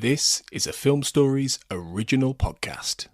This is a Film Stories original podcast.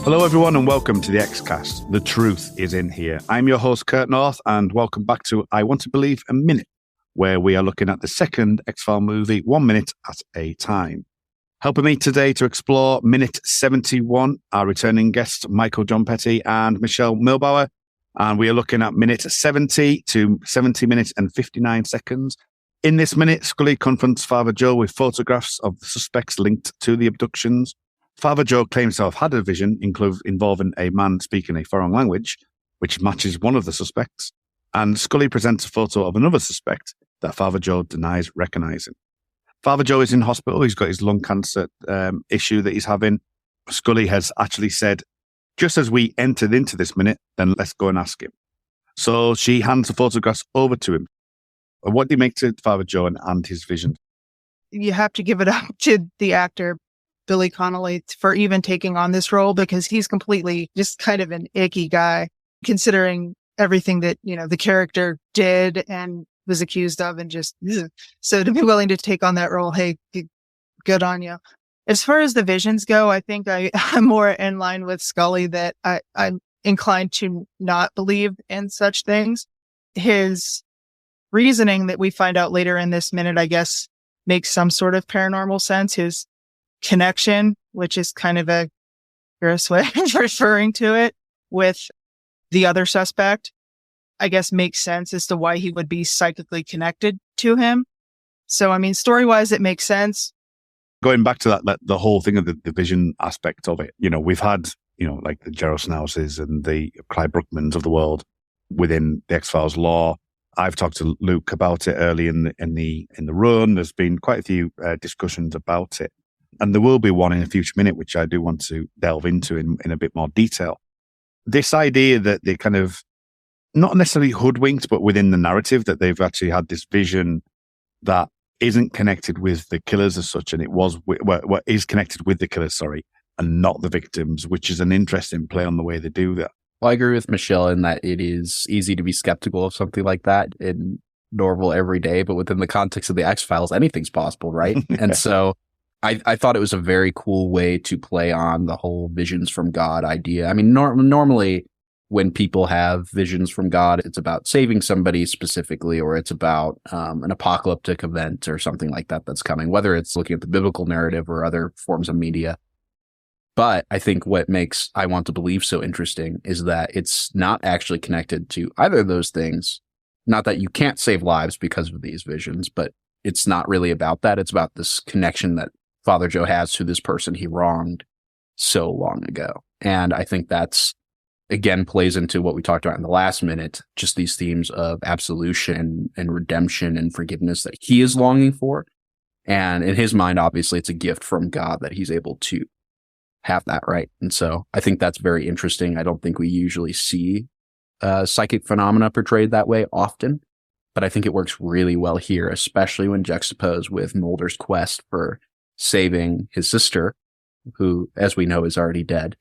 Hello everyone and welcome to the X-Cast. The truth is in here. I'm your host Kurt North and welcome back to I Want to Believe a Minute, where we are looking at the second X-File movie 1 minute at a time. Helping me today to explore minute 71 are returning guests Michael John Petty and Michelle Milbauer, and we are looking at minute 70 to 70 minutes and 59 seconds. In this minute, Scully confronts Father Joe with photographs of the suspects linked to the abductions. Father Joe claims to have had a vision involving a man speaking a foreign language, which matches one of the suspects, and Scully presents a photo of another suspect that Father Joe denies recognizing. Father Joe is in hospital. He's got his lung cancer issue that he's having. Scully has actually said, just as we entered into this minute, then let's go and ask him. So she hands the photographs over to him. What do you make to Father Joe and his vision? You have to give it up to the actor Billy Connolly for even taking on this role, because he's completely just kind of an icky guy, considering everything that, the character did and was accused of, and just, so to be willing to take on that role, hey, good on you. As far as the visions go, I think I'm more in line with Scully that I'm inclined to not believe in such things. His reasoning that we find out later in this minute, I guess, makes some sort of paranormal sense. His connection, which is kind of a gross way of referring to it, with the other suspect, I guess makes sense as to why he would be psychically connected to him. So, story-wise, it makes sense. Going back to that the whole thing of the vision aspect of it, we've had, like the Gerald Snouses and the Clive Bruckmans of the world within the X-Files lore. I've talked to Luke about it early in the run. There's been quite a few discussions about it. And there will be one in a future minute, which I do want to delve into in a bit more detail. This idea that they kind of, not necessarily hoodwinked, but within the narrative, that they've actually had this vision that isn't connected with the killers as such, and it was, what is connected with the killers, and not the victims, which is an interesting play on the way they do that. Well, I agree with Michelle in that it is easy to be skeptical of something like that in normal everyday, but within the context of the X-Files, anything's possible, right? Yeah. And so I thought it was a very cool way to play on the whole visions from God idea. Normally when people have visions from God, it's about saving somebody specifically, or it's about an apocalyptic event or something like that that's coming, whether it's looking at the biblical narrative or other forms of media. But I think what makes I Want to Believe so interesting is that it's not actually connected to either of those things. Not that you can't save lives because of these visions, but it's not really about that. It's about this connection that Father Joe has to this person he wronged so long ago. And I think that's, again, plays into what we talked about in the last minute, just these themes of absolution and redemption and forgiveness that he is longing for. And in his mind, obviously, it's a gift from God that he's able to have that, right? And so I think that's very interesting. I don't think we usually see psychic phenomena portrayed that way often, but I think it works really well here, especially when juxtaposed with Mulder's quest for saving his sister, who, as we know, is already dead,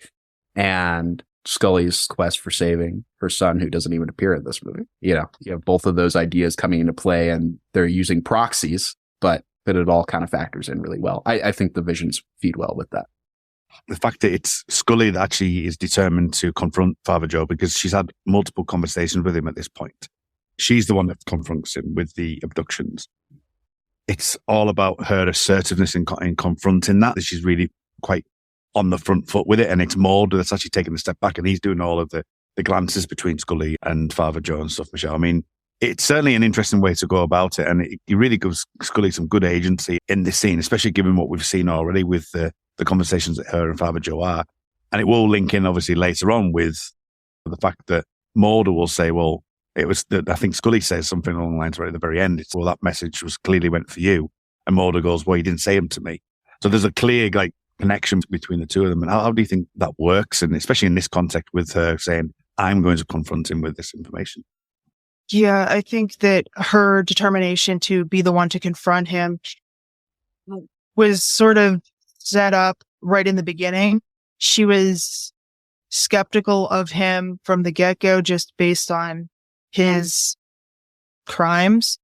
and Scully's quest for saving her son, who doesn't even appear in this movie. You have both of those ideas coming into play, and they're using proxies, but it all kind of factors in really well. I think the visions feed well with that. The fact that it's Scully that actually is determined to confront Father Joe, because she's had multiple conversations with him at this point. She's the one that confronts him with the abductions. It's all about her assertiveness in confronting that. She's really quite on the front foot with it. And it's Mulder that's actually taking a step back, and he's doing all of the glances between Scully and Father Joe and stuff, Michelle. It's certainly an interesting way to go about it. And it really gives Scully some good agency in this scene, especially given what we've seen already with the conversations that her and Father Joe are. And it will link in, obviously, later on with the fact that Mulder will say, well, it was that I think Scully says something along the lines right at the very end. It's, well, that message was clearly went for you. And Mulder goes, well, you didn't say them to me. So there's a clear connection between the two of them. And how do you think that works? And especially in this context with her saying, I'm going to confront him with this information. Yeah, I think that her determination to be the one to confront him was sort of set up right in the beginning. She was skeptical of him from the get-go just based on his crimes.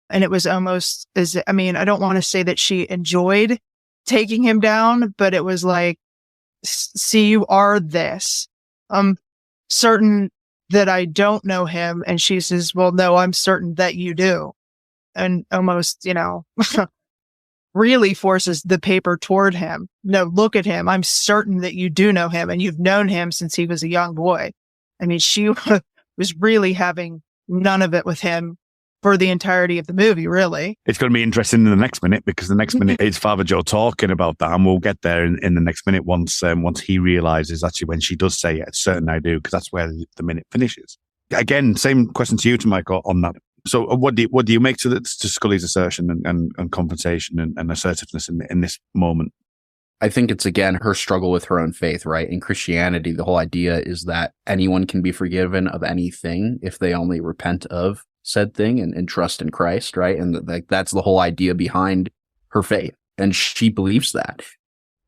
And it was almost I don't want to say that she enjoyed taking him down, but it was like, see, you are this. I'm certain that I don't know him. And she says, well, no, I'm certain that you do. And almost, really forces the paper toward him. No, look at him. I'm certain that you do know him and you've known him since he was a young boy. I mean, she was really having none of it with him for the entirety of the movie, really. It's going to be interesting in the next minute, because the next minute is Father Joe talking about that, and we'll get there in the next minute once he realizes actually when she does say it's certain I do, because that's where the minute finishes. Again, same question to you, to Michael, on that. So what do you make to Scully's assertion and confrontation and assertiveness in this moment? I think it's, again, her struggle with her own faith, right? In Christianity, the whole idea is that anyone can be forgiven of anything if they only repent of said thing and trust in Christ, right? And that's the whole idea behind her faith. And she believes that.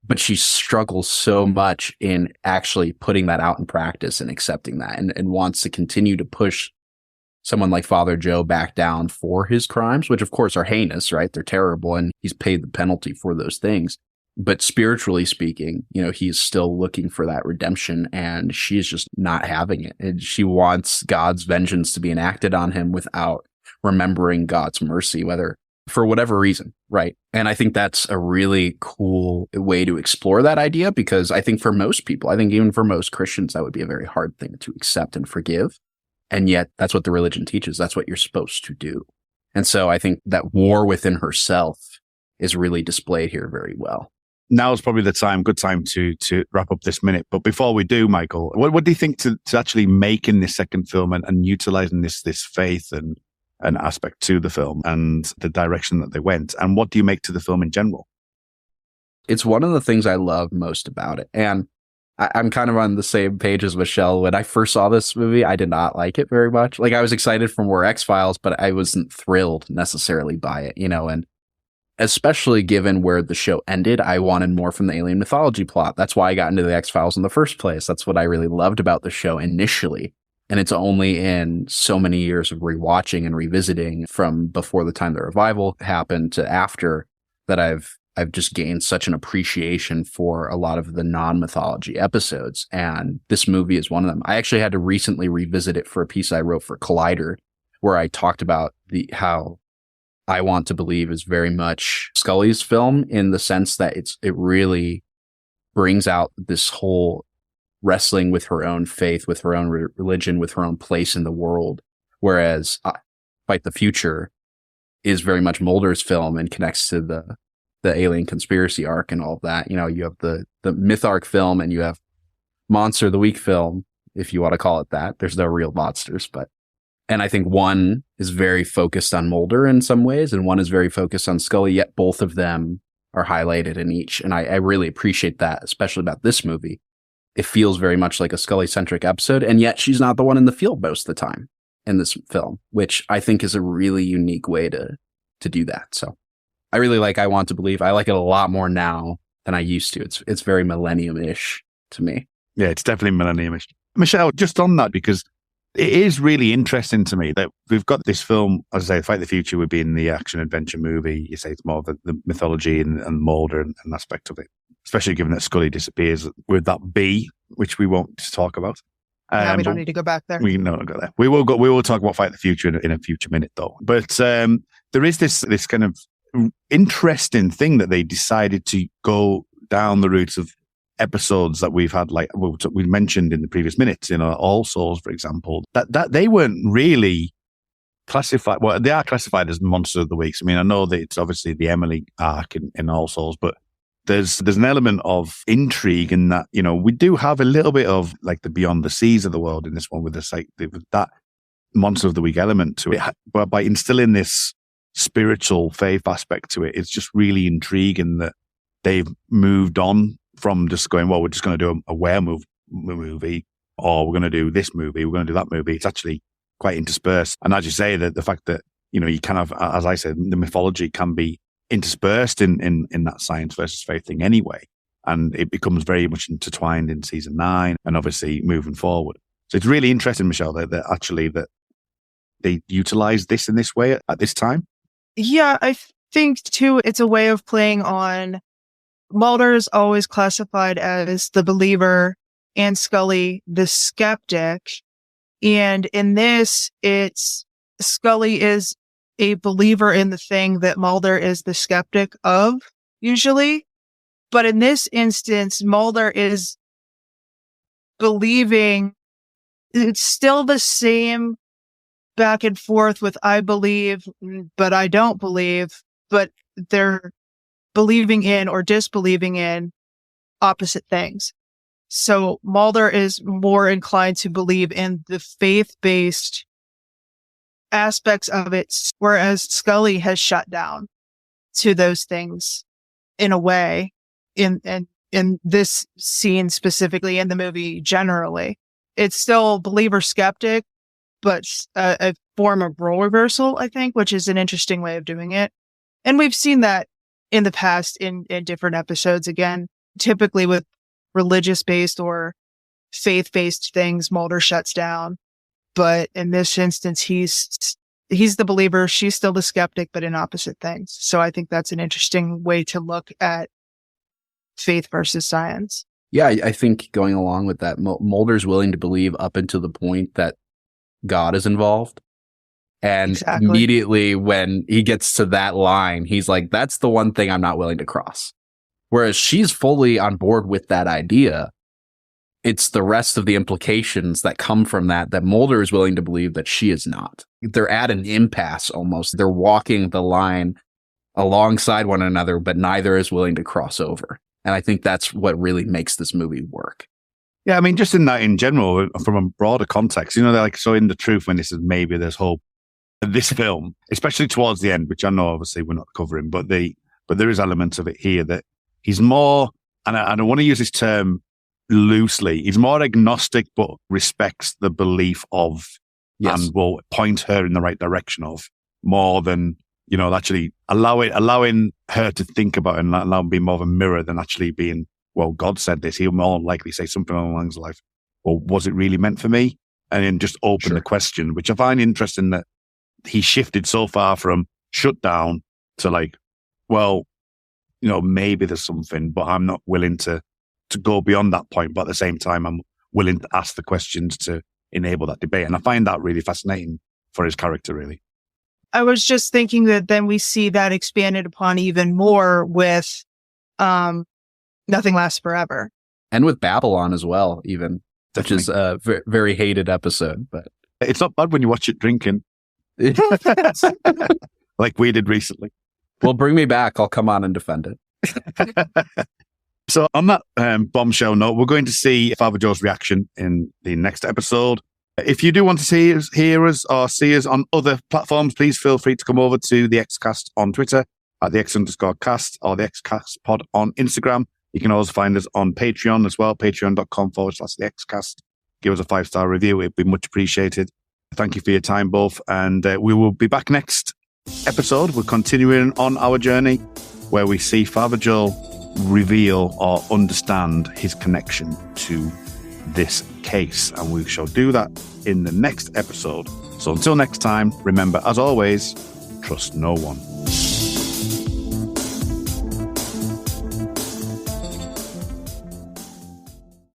But she struggles so much in actually putting that out in practice and accepting that, and wants to continue to push someone like Father Joe back down for his crimes, which of course are heinous, right? They're terrible, and he's paid the penalty for those things. But spiritually speaking, he's still looking for that redemption, and she is just not having it. And she wants God's vengeance to be enacted on him without remembering God's mercy, whether for whatever reason, right? And I think that's a really cool way to explore that idea, because I think for most people, I think even for most Christians, that would be a very hard thing to accept and forgive. And yet that's what the religion teaches. That's what you're supposed to do. And so I think that war within herself is really displayed here very well. Now is probably the good time to wrap up this minute. But before we do, Michael, what do you think to actually making this second film and utilizing this faith and aspect to the film and the direction that they went? And what do you make to the film in general? It's one of the things I love most about it. And I'm kind of on the same page as Michelle. When I first saw this movie, I did not like it very much. I was excited for more X-Files, but I wasn't thrilled necessarily by it, and especially given where the show ended, I wanted more from the alien mythology plot. That's why I got into the X-Files in the first place. That's what I really loved about the show initially. And it's only in so many years of rewatching and revisiting from before the time the revival happened to after that I've just gained such an appreciation for a lot of the non-mythology episodes. And this movie is one of them. I actually had to recently revisit it for a piece I wrote for Collider, where I talked about how I Want to Believe is very much Scully's film, in the sense that it really brings out this whole wrestling with her own faith, with her own religion, with her own place in the world. Whereas Fight the Future is very much Mulder's film and connects to the alien conspiracy arc and all of that. You have the myth arc film, and you have Monster of the Week film, if you want to call it that. There's no real monsters, and I think one is very focused on Mulder in some ways, and one is very focused on Scully, yet both of them are highlighted in each. And I really appreciate that, especially about this movie. It feels very much like a Scully-centric episode, and yet she's not the one in the field most of the time in this film, which I think is a really unique way to do that. So I really like I Want to Believe. I like it a lot more now than I used to. It's very millennium-ish to me. Yeah, it's definitely millennium-ish. Michelle, just on that, because it is really interesting to me that we've got this film, as I say, Fight the Future would be in the action-adventure movie. You say it's more of the mythology and Mulder and aspect of it, especially given that Scully disappears with that B, which we won't talk about. We don't need to go back there. We don't go there. We will talk about Fight the Future in a future minute, though. But there is this kind of interesting thing that they decided to go down the route of episodes that we've had, like we mentioned in the previous minutes, All Souls, for example, that they weren't really classified. Well, they are classified as Monster of the Weeks. I mean, I know that it's obviously the Emily arc in All Souls, but there's an element of intrigue in that, we do have a little bit of like the Beyond the Seas of the world in this one with that Monster of the Week element to it. But by instilling this spiritual faith aspect to it, it's just really intriguing that they've moved on from just going, well, we're just going to do a werewolf movie, or we're going to do this movie, we're going to do that movie. It's actually quite interspersed. And as you say, that the fact that, you kind of, as I said, the mythology can be interspersed in that science versus faith thing anyway. And it becomes very much intertwined in season 9 and obviously moving forward. So it's really interesting, Michelle, that actually that they utilize this in this way at this time. Yeah, I think too, it's a way of playing on Mulder is always classified as the believer and Scully the skeptic. And in this, it's Scully is a believer in the thing that Mulder is the skeptic of, usually. But in this instance, Mulder is believing. It's still the same back and forth with I believe, but I don't believe, but they're believing in or disbelieving in opposite things. So Mulder is more inclined to believe in the faith-based aspects of it, whereas Scully has shut down to those things in a way in this scene specifically, in the movie generally. It's still believer skeptic, but a form of role reversal, I think, which is an interesting way of doing it. And we've seen that in the past in different episodes. Again, typically with religious-based or faith-based things, Mulder shuts down. But in this instance, he's the believer. She's still the skeptic, but in opposite things. So I think that's an interesting way to look at faith versus science. Yeah, I think going along with that, Mulder's willing to believe up until the point that God is involved. And Exactly. Immediately when he gets to that line, he's like, that's the one thing I'm not willing to cross. Whereas she's fully on board with that idea. It's the rest of the implications that come from that Mulder is willing to believe that she is not. They're at an impasse almost. They're walking the line alongside one another, but neither is willing to cross over. And I think that's what really makes this movie work. Yeah, I mean, just in that in general, from a broader context, they're like, so in the truth, when this is maybe there's hope, this film, especially towards the end, which I know obviously we're not covering, but there is elements of it here that he's more, and I don't want to use this term loosely, he's more agnostic, but respects the belief of, yes, and will point her in the right direction of, more than, actually allowing her to think about it and allowing being more of a mirror than actually being, well, God said this. He'll more likely say something along the lines of like, well, was it really meant for me? And then just open the question, which I find interesting that he shifted so far from shut down to like, well, maybe there's something, but I'm not willing to go beyond that point. But at the same time, I'm willing to ask the questions to enable that debate. And I find that really fascinating for his character, really. I was just thinking that then we see that expanded upon even more with Nothing Lasts Forever. And with Babylon as well, even, which is a very hated episode. But it's not bad when you watch it drinking. Like we did recently. Well, bring me back. I'll come on and defend it. So on that bombshell note, we're going to see Father Joe's reaction in the next episode. If you do want to hear us or see us on other platforms, please feel free to come over to the Xcast on Twitter at the X_cast or the Xcast pod on Instagram. You can also find us on Patreon as well, patreon.com/the Xcast. Give us a 5-star review. It'd be much appreciated. Thank you for your time, both. And we will be back next episode. We're continuing on our journey where we see Father Joe reveal or understand his connection to this case. And we shall do that in the next episode. So until next time, remember, as always, trust no one.